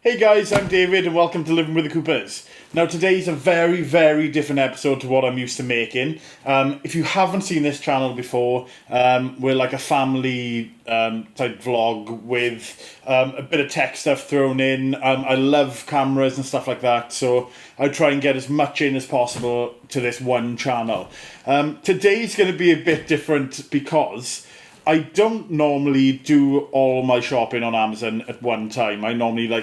Hey guys, I'm David and welcome to Living with the Coopers. Now today's a very, very different episode to what I'm used to making. If you haven't seen this channel before, we're like a family type vlog with a bit of tech stuff thrown in. I love cameras and stuff like that, so I try and get as much in as possible to this one channel. Today's going to be a bit different because I don't normally do all my shopping on Amazon at one time. I normally I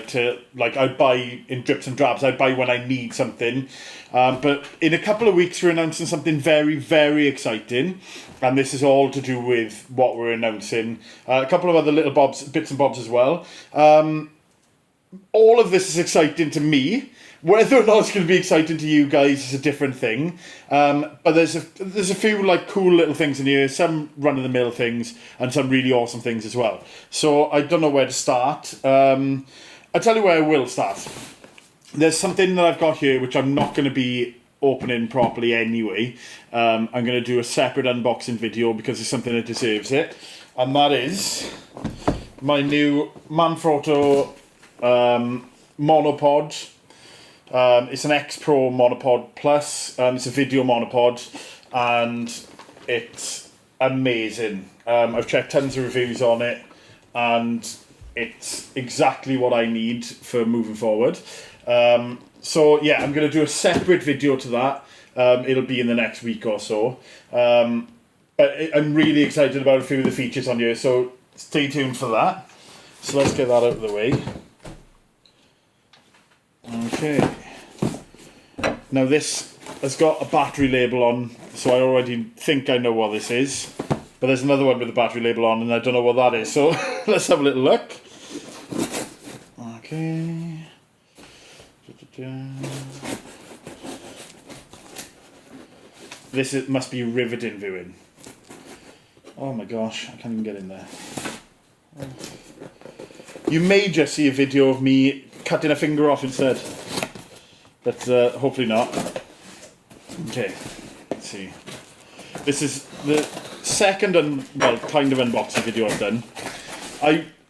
buy in drips and drabs. I buy when I need something. But in a couple of weeks, we're announcing something very, very exciting. And this is all to do with what we're announcing. A couple of other little bits and bobs as well. All of this is exciting to me. Whether or not it's going to be exciting to you guys is a different thing. But there's a few like cool little things in here, some run-of-the-mill things, and some really awesome things as well. So I don't know where to start. I'll tell you where I will start. There's something that I've got here which I'm not going to be opening properly anyway. I'm going to do a separate unboxing video because it's something that deserves it. And that is my new Manfrotto monopod. It's an X Pro monopod plus. It's a video monopod and it's amazing. I've checked tons of reviews on it and it's exactly what I need for moving forward. So yeah, I'm going to do a separate video to that. It'll be in the next week or so. But I'm really excited about a few of the features on here, so stay tuned for that. So let's get that out of the way. Okay. Now this has got a battery label on, so I already think I know what this is. But there's another one with a battery label on and I don't know what that is, so let's have a little look. Okay. Must be riveting viewing. Oh my gosh, I can't even get in there. You may just see a video of me cutting a finger off instead. But hopefully not. Okay, let's see. This is the second kind of unboxing video I've done.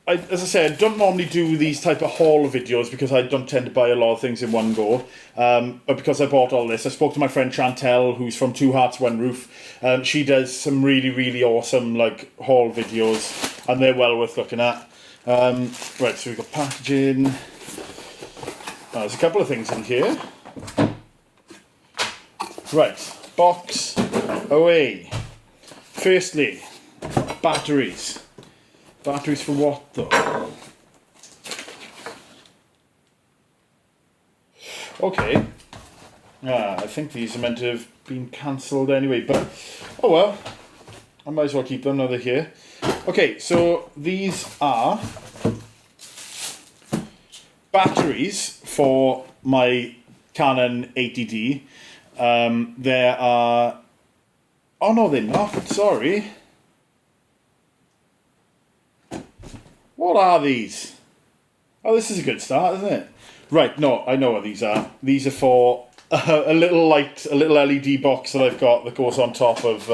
As I said, I don't normally do these type of haul videos because I don't tend to buy a lot of things in one go. But because I bought all this, I spoke to my friend Chantel, who's from Two Hearts One Roof. She does some really, really awesome like haul videos, and they're well worth looking at. Right, so we've got packaging. There's a couple of things in here. Right, box away. Firstly, batteries. Batteries for what though? Okay. I think these are meant to have been cancelled anyway, but oh well. I might as well keep them now they're here. Okay, so these are batteries for my Canon 80D. There are... Oh no, they're not, sorry. What are these? Oh, this is a good start, isn't it? Right, no, I know what these are. These are for a little light, a little LED box that I've got that goes on top of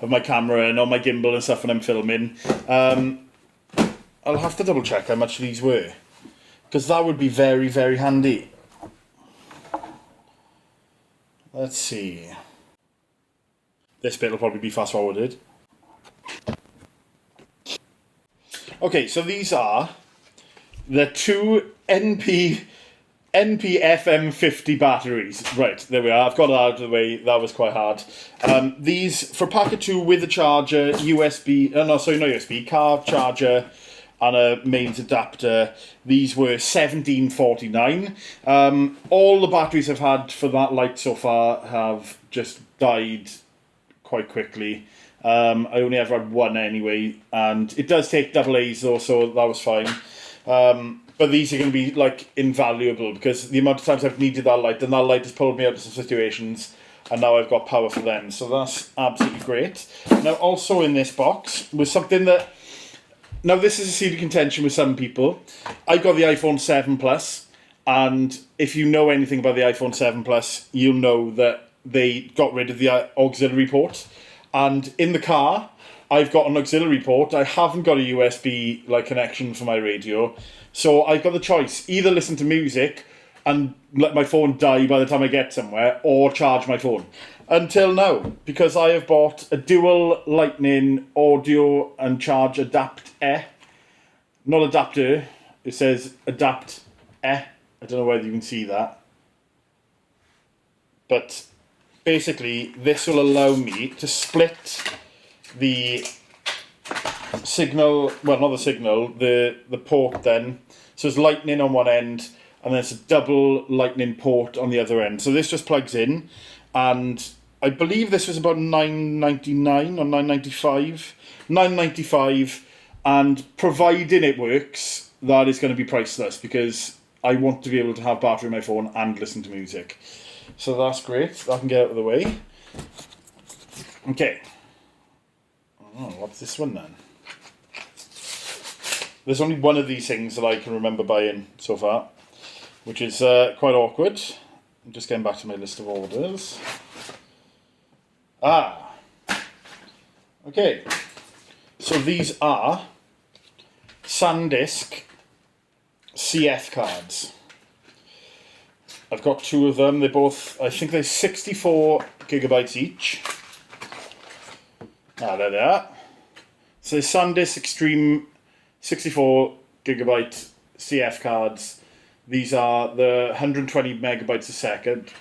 my camera and on my gimbal and stuff when I'm filming. I'll have to double check how much these were, because that would be very, very handy. Let's see. This bit will probably be fast forwarded. Okay, so these are the two NP-FM50 batteries. Right, there we are. I've got that out of the way. That was quite hard. These, for packet 2 with a charger, USB, not USB, car charger, and a mains adapter. These were $17.49. All the batteries I've had for that light so far have just died quite quickly. I only ever had one anyway, and it does take AA's though, so that was fine. But these are going to be like invaluable because the amount of times I've needed that light, and that light has pulled me out of some situations, and now I've got power for them, so that's absolutely great. Now also in this box was something that, now this is a seed of contention with some people. I got the iPhone 7 Plus, and if you know anything about the iPhone 7 Plus, you'll know that they got rid of the auxiliary port. And in the car, I've got an auxiliary port. I haven't got a USB like connection for my radio. So I've got the choice. Either listen to music and let my phone die by the time I get somewhere, or charge my phone. Until now, because I have bought a dual lightning audio and charge adapter. Not adapter. It says adapt. I don't know whether you can see that. But basically, this will allow me to split the signal, well, not the signal, the port then. So it's lightning on one end, and then it's a double lightning port on the other end. So this just plugs in, and I believe this was about $9.99 or $9.95. $9.95, and providing it works, that is going to be priceless, because I want to be able to have battery on my phone and listen to music. So that's great. I can get out of the way. Okay. Oh, what's this one then? There's only one of these things that I can remember buying so far, which is quite awkward. I'm just getting back to my list of orders. Okay. So these are SanDisk CF cards. I've got two of them. They're both, I think they're 64 gigabytes each. There they are. So SanDisk Extreme 64 gigabyte CF cards. These are the 120 megabytes a second.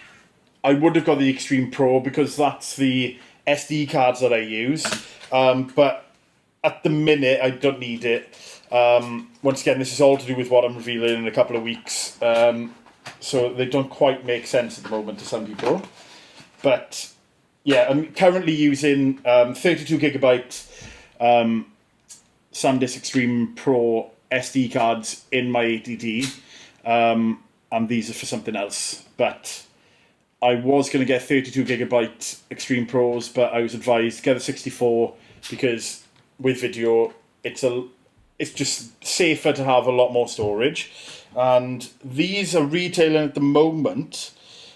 I would have got the Extreme Pro because that's the SD cards that I use. But at the minute, I don't need it. Once again, this is all to do with what I'm revealing in a couple of weeks. So they don't quite make sense at the moment to some people. But yeah, I'm currently using 32 gigabyte SanDisk Extreme Pro SD cards in my ADD. And these are for something else. But I was going to get 32 gigabyte Extreme Pros, but I was advised get a 64 because with video, it's just safer to have a lot more storage. And these are retailing at the moment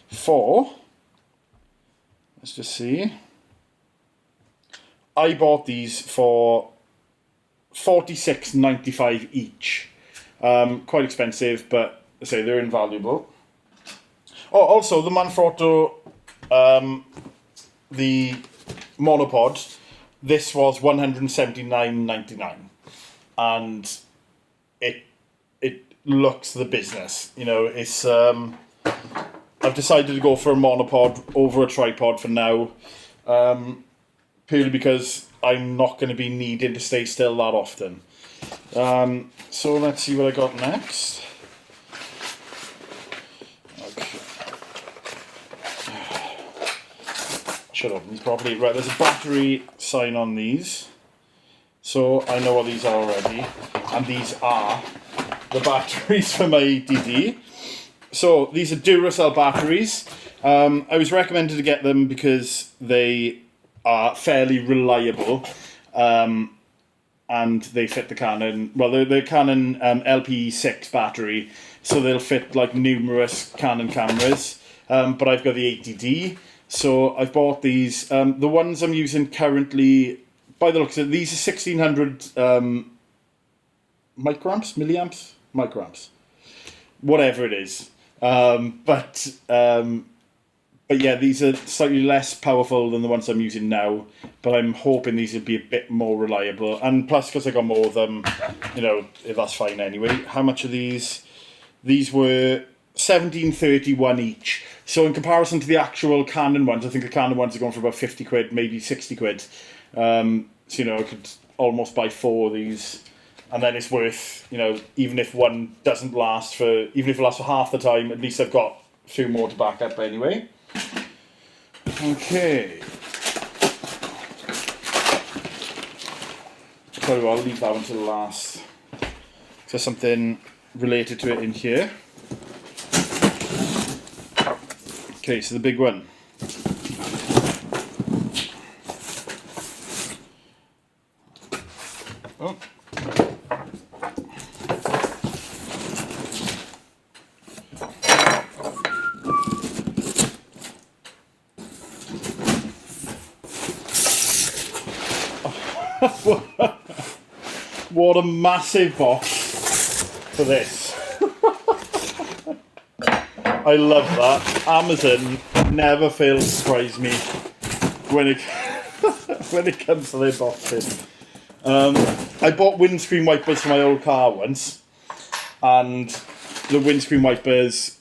for, let's just see, I bought these for $46.95 each. Quite expensive, but I say they're invaluable. Oh, also the Manfrotto, the monopod, this was $179.99, and it looks the business. You know, it's I've decided to go for a monopod over a tripod for now, purely because I'm not going to be needing to stay still that often. So let's see what I got next. Okay. Should open these properly. Right, there's a battery sign on these, so I know what these are already, and these are the batteries for my ADD. So these are Duracell batteries. I was recommended to get them because they are fairly reliable, and they fit the Canon. Well, they're the Canon LP6 battery, so they'll fit like numerous Canon cameras. But I've got the ADD, so I've bought these. The ones I'm using currently, by the looks of it, these are 1600 microamps, whatever it is. But yeah, these are slightly less powerful than the ones I'm using now, but I'm hoping these will be a bit more reliable. And plus, because I got more of them, you know, that's fine anyway. How much are these? These were $17.31 each. So in comparison to the actual Canon ones, I think the Canon ones are going for about 50 quid, maybe 60 quid. So, you know, I could almost buy 4 of these. And then it's worth, you know, even if one doesn't last for, even if it lasts for half the time, at least I've got a few more to back up anyway. Okay. Tell you what, I'll leave that one to the last. There's something related to it in here. Okay, so the big one. Oh. What a massive box for this. I love that. Amazon never fails to surprise me when it when it comes to their boxes. I bought windscreen wipers for my old car once, and the windscreen wipers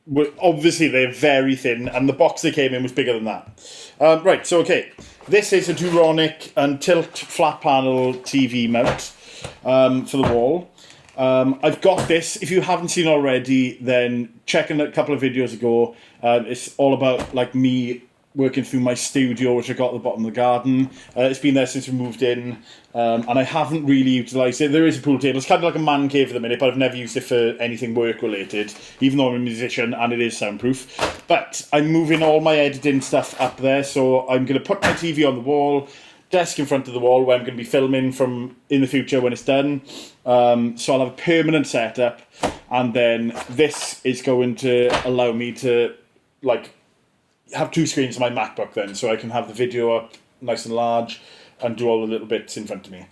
were obviously they're very thin, and the box they came in was bigger than that. Right, so okay, this is a Duronic and tilt flat panel TV mount for the wall. I've got this. If you haven't seen already, then check in a couple of videos ago. It's all about like me working through my studio, which I got at the bottom of the garden. It's been there since we moved in, and I haven't really utilised it. There is a pool table. It's kind of like a man cave at the minute, but I've never used it for anything work related, even though I'm a musician and it is soundproof. But I'm moving all my editing stuff up there, so I'm going to put my TV on the wall, desk in front of the wall where I'm going to be filming from in the future when it's done. So I'll have a permanent setup, and then this is going to allow me to like have two screens on my MacBook then, so I can have the video up nice and large and do all the little bits in front of me.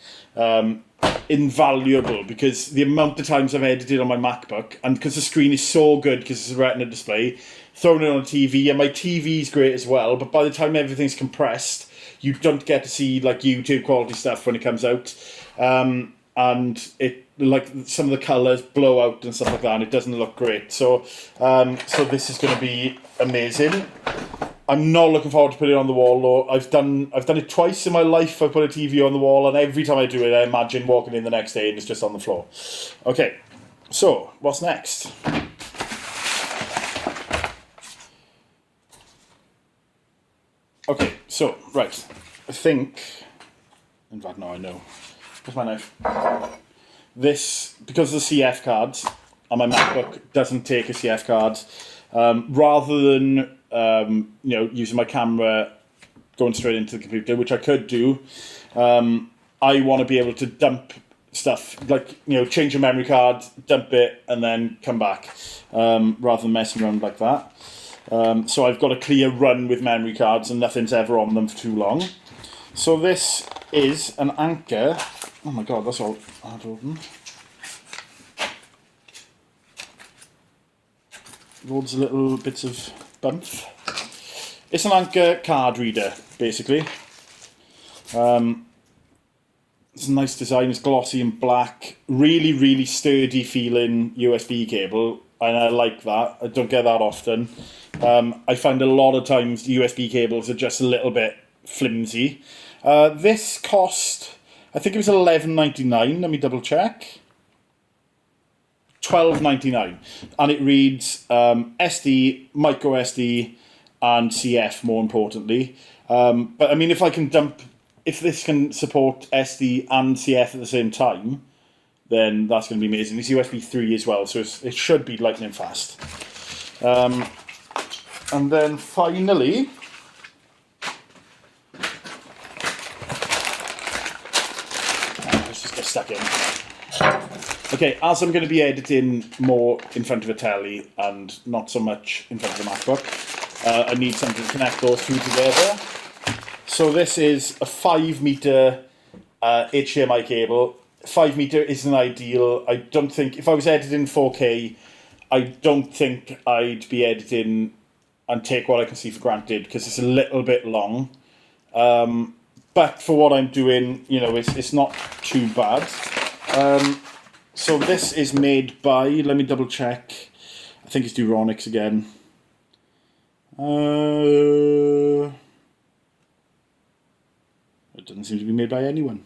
Invaluable, because the amount of times I've edited on my MacBook, and because the screen is so good because it's a retina display, throwing it on a TV, and my TV's great as well, but by the time everything's compressed, you don't get to see like YouTube quality stuff when it comes out. And it like some of the colours blow out and stuff like that, and it doesn't look great. So so this is going to be amazing. I'm not looking forward to putting it on the wall though. I've done it twice in my life. I put a TV on the wall, and every time I do it, I imagine walking in the next day and it's just on the floor. Okay, so what's next? Okay, so right, I think. In fact, no, I know. Where's my knife? This, because of the CF cards, and my MacBook doesn't take a CF card, rather than using my camera going straight into the computer, which I could do, I want to be able to dump stuff, like, change a memory card, dump it, and then come back, rather than messing around like that. So I've got a clear run with memory cards, and nothing's ever on them for too long. So this is an Anker. Oh my god, that's all hard to open. Loads of little bits of bumps. It's an Anker card reader, basically. It's a nice design. It's glossy and black. Really, really sturdy feeling USB cable, and I like that. I don't get that often. I find a lot of times USB cables are just a little bit flimsy. This cost, I think it was $11.99. Let me double check. $12.99, and it reads SD, micro SD, and CF more importantly. But I mean, if this can support SD and CF at the same time, then that's going to be amazing. It's USB 3 as well, so it should be lightning fast. And then finally, let's just get stuck in. Okay, as I'm going to be editing more in front of a telly and not so much in front of the MacBook, I need something to connect those two together. So this is a 5 meter HDMI cable. 5 meter isn't ideal. I don't think, if I was editing 4K, I don't think I'd be editing and take what I can see for granted, because it's a little bit long. But for what I'm doing, it's not too bad. So this is made by, let me double check, I think it's Duronics again. It doesn't seem to be made by anyone.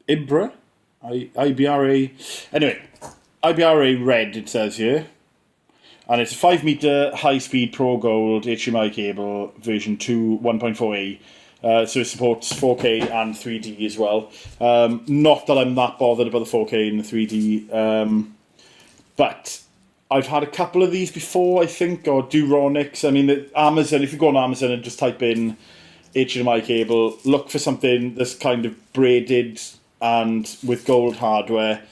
IBRA? IBRA. Anyway, IBRA Red it says here. And it's a 5 meter high speed Pro Gold HDMI cable version 2 1.4A. So it supports 4K and 3D as well. Not that I'm that bothered about the 4K and the 3D, but I've had a couple of these before, I think, or Duronics. I mean, Amazon, if you go on Amazon and just type in HDMI cable, look for something that's kind of braided and with gold hardware,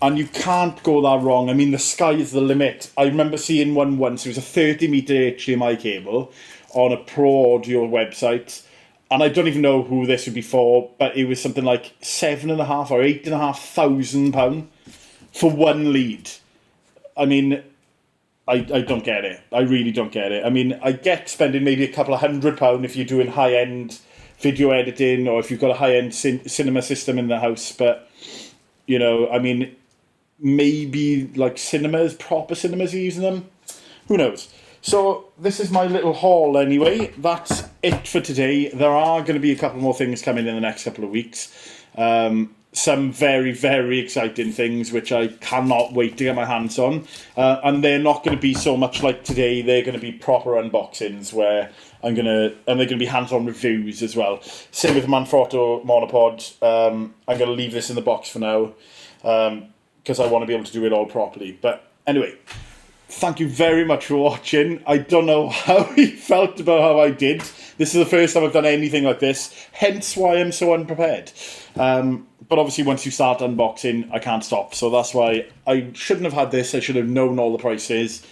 and you can't go that wrong. I mean, the sky is the limit. I remember seeing one once. It was a 30 meter HDMI cable on a Pro Audio website, and I don't even know who this would be for, but it was something like £7,500 or £8,500 for one lead. I mean, I don't get it. I really don't get it. I mean, I get spending maybe a couple of £100 if you're doing high-end video editing, or if you've got a high-end cinema system in the house, but, you know, I mean, maybe like proper cinemas are using them. Who knows? So this is my little haul anyway. That's it for today. There are going to be a couple more things coming in the next couple of weeks. Some very, very exciting things which I cannot wait to get my hands on. And they're not going to be so much like today. They're going to be proper unboxings where and they're going to be hands-on reviews as well. Same with Manfrotto monopod. I'm going to leave this in the box for now because I want to be able to do it all properly. But anyway, thank you very much for watching. I don't know how you felt about how I did. This is the first time I've done anything like this, hence why I'm so unprepared. But obviously once you start unboxing, I can't stop. So that's why I shouldn't have had this. I should have known all the prices.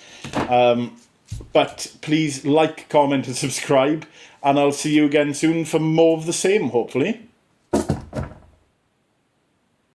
But please like, comment and subscribe. And I'll see you again soon for more of the same, hopefully.